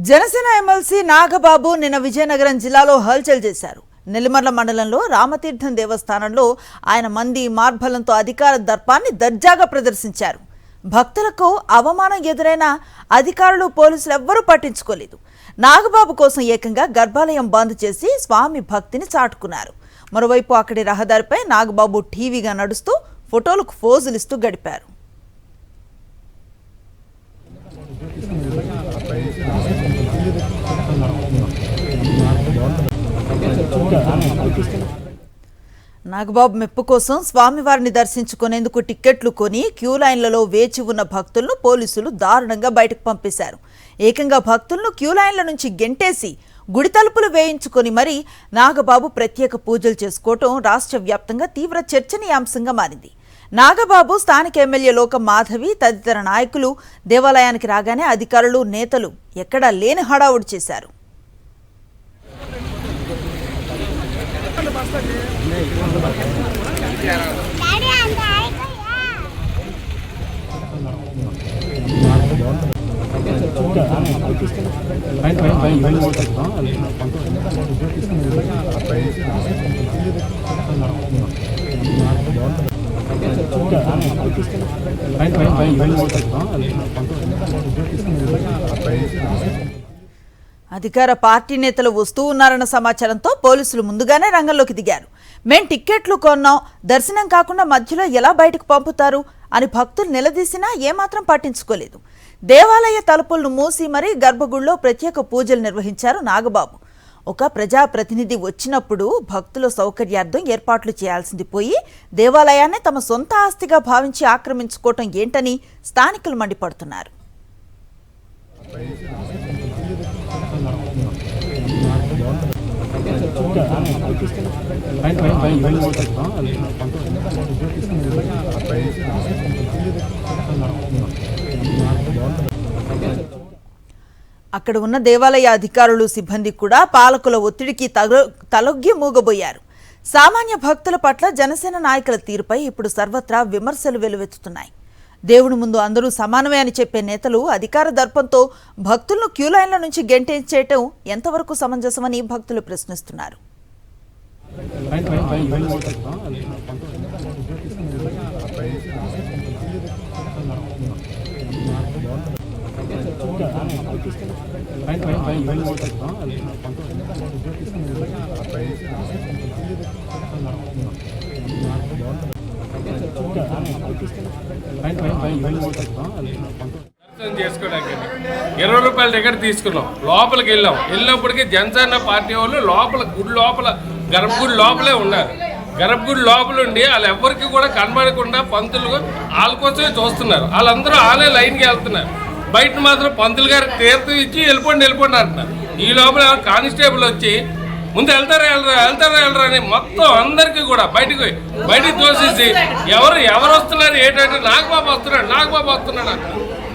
Janasena MLC Nagababu నిన్న విజయనగరం జిల్లాలో హల్చల్ చేశారు. నెల్లిమర్ల మండలంలో రామతీర్థం దేవస్థానంలో ఆయన మంది మార్బలంతో అధికార దర్పాన్ని దర్జాగా ప్రదర్శించారు. భక్తులకు అవమానం ఎదురైనా అధికారులు పోలీసులు ఎవ్వరూ పట్టించుకోలేదు. నాగబాబు కోసం ఏకంగా గర్భాలయం బంద్ చేసి స్వామి భక్తిని చాటుకున్నారు. మరోవైపు అక్కడి రహదారిపై నాగబాబు టీవీగా నడుస్తూ ఫోటోలకు ఫోజులిస్తూ గడిపారు. నాగబాబు మెప్పు కోసం స్వామివారిని దర్శించుకునేందుకు టిక్కెట్లు కొని క్యూ లైన్లలో వేచి ఉన్న భక్తులను పోలీసులు దారుణంగా బయటకు పంపేశారు. ఏకంగా భక్తులను క్యూ లైన్ల నుంచి గెంటేసి గుడి తలుపులు వేయించుకొని మరీ నాగబాబు ప్రత్యేక పూజలు చేసుకోవటం రాష్ట్ర వ్యాప్తంగా తీవ్ర చర్చనీయాంశంగా మారింది. నాగబాబు, స్థానిక ఎమ్మెల్యే లోకం మాధవి తదితర నాయకులు దేవాలయానికి రాగానే అధికారులు, నేతలు ఎక్కడా లేని హడావుడి చేశారు. అధికార పార్టీ నేతలు వస్తూ ఉన్నారన్న సమాచారంతో పోలీసులు ముందుగానే రంగంలోకి దిగారు. మేం టిక్కెట్లు కొన్నాం, దర్శనం కాకుండా మధ్యలో ఎలా బయటకు పంపుతారు అని భక్తులు నిలదీసినా ఏమాత్రం పట్టించుకోలేదు. దేవాలయ తలుపులను మూసి మరీ గర్భగుడిలో ప్రత్యేక పూజలు నిర్వహించారు నాగబాబు. ఒక ప్రజాప్రతినిధి వచ్చినప్పుడు భక్తుల సౌకర్యార్థం ఏర్పాట్లు చేయాల్సింది పోయి దేవాలయాన్ని తమ సొంత ఆస్తిగా భావించి ఆక్రమించుకోవటం ఏంటని స్థానికులు మండిపడుతున్నారు. అక్కడ ఉన్న దేవాలయ అధికారులు, సిబ్బంది కూడా పాలకుల ఒత్తిడికి తలొగ్గి మూగబోయారు. సామాన్య భక్తుల పట్ల జనసేన నాయకుల తీరుపై ఇప్పుడు సర్వత్రా విమర్శలు వెలువెత్తుతున్నాయి. దేవుడి ముందు అందరూ సమానమే అని చెప్పే నేతలు అధికార దర్పంతో భక్తులను క్యూ లైన్ల నుంచి గెంటేసేయటం ఎంతవరకు సమంజసమని భక్తులు ప్రశ్నిస్తున్నారు. చేసుకోవడానికి 20 రూపాయల టికెట్ తీసుకున్నాం, లోపలికి వెళ్ళినప్పటికీ జనసేన పార్టీ వాళ్ళు గుడి లోపల గర్భగుడి లోపలే ఉన్నారు. గర్భగుడి లోపల ఉండి వాళ్ళు ఎవరికి కూడా కనబడకుండా పంతులు వాళ్ళ కోసమే చూస్తున్నారు. వాళ్ళందరూ వాళ్ళే లైన్కి వెళ్తున్నారు. బయట మాత్రం పంతులు గారికి తీర్థం ఇచ్చి వెళ్ళిపోండి అంటున్నారు. ఈ లోపల కానిస్టేబుల్ వచ్చి ముందు వెళ్తారా అని మొత్తం అందరికీ కూడా బయటికి తోసేసి ఎవరు వస్తున్నారు ఏంటంటే నాగబాబు వస్తున్నాడు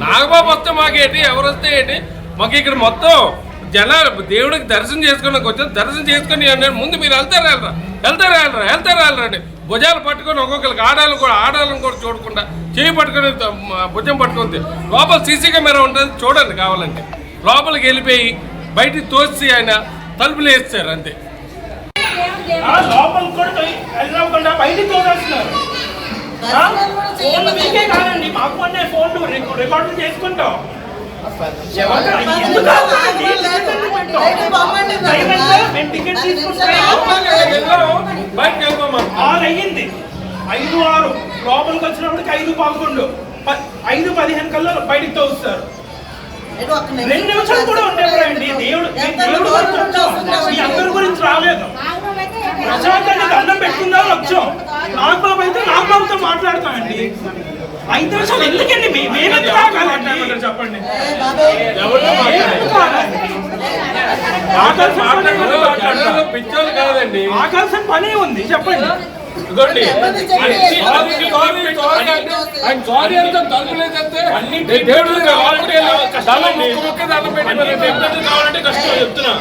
నాగబాబు వస్తే మాకేంటి, ఎవరు వస్తే ఏంటి, మాకు ఇక్కడ మొత్తం జనాలు దేవుడికి దర్శనం చేసుకోవడానికి వచ్చారు. దర్శనం చేసుకొని ముందు మీరు వెళ్తారా అంటే భుజాలు పట్టుకొని ఒక్కొక్కరికి ఆడాలను కూడా చూడకుండా చేయి పట్టుకొని భుజం పట్టుకుంది. లోపల సీసీ కెమెరా ఉంటుంది, చూడండి కావాలంటే. లోపలికి వెళ్ళిపోయి బయటికి తోసి ఆయన తలుపులు వేస్తారు అంతే. అయ్యింది 5-6 లోపలికి వచ్చినప్పటికి 5-11 5-15 కల్లా బయటికి తోస్తారు. 2 నిమిషాలు కూడా ఉండేవాడండి. దేవుడు అందరి గురించి రాలేదు. ప్రశాంతంగా దండం పెట్టుకుందా వచ్చాం. నాగబాబు అయితే నాగబాబుతో మాట్లాడతామండి. 5 నిమిషాలు ఎందుకండి మేమెందుకు రాగాలండి చెప్పండి. ఆకాల్సిన పని ఉంది చెప్పండి. చెప్తున్నా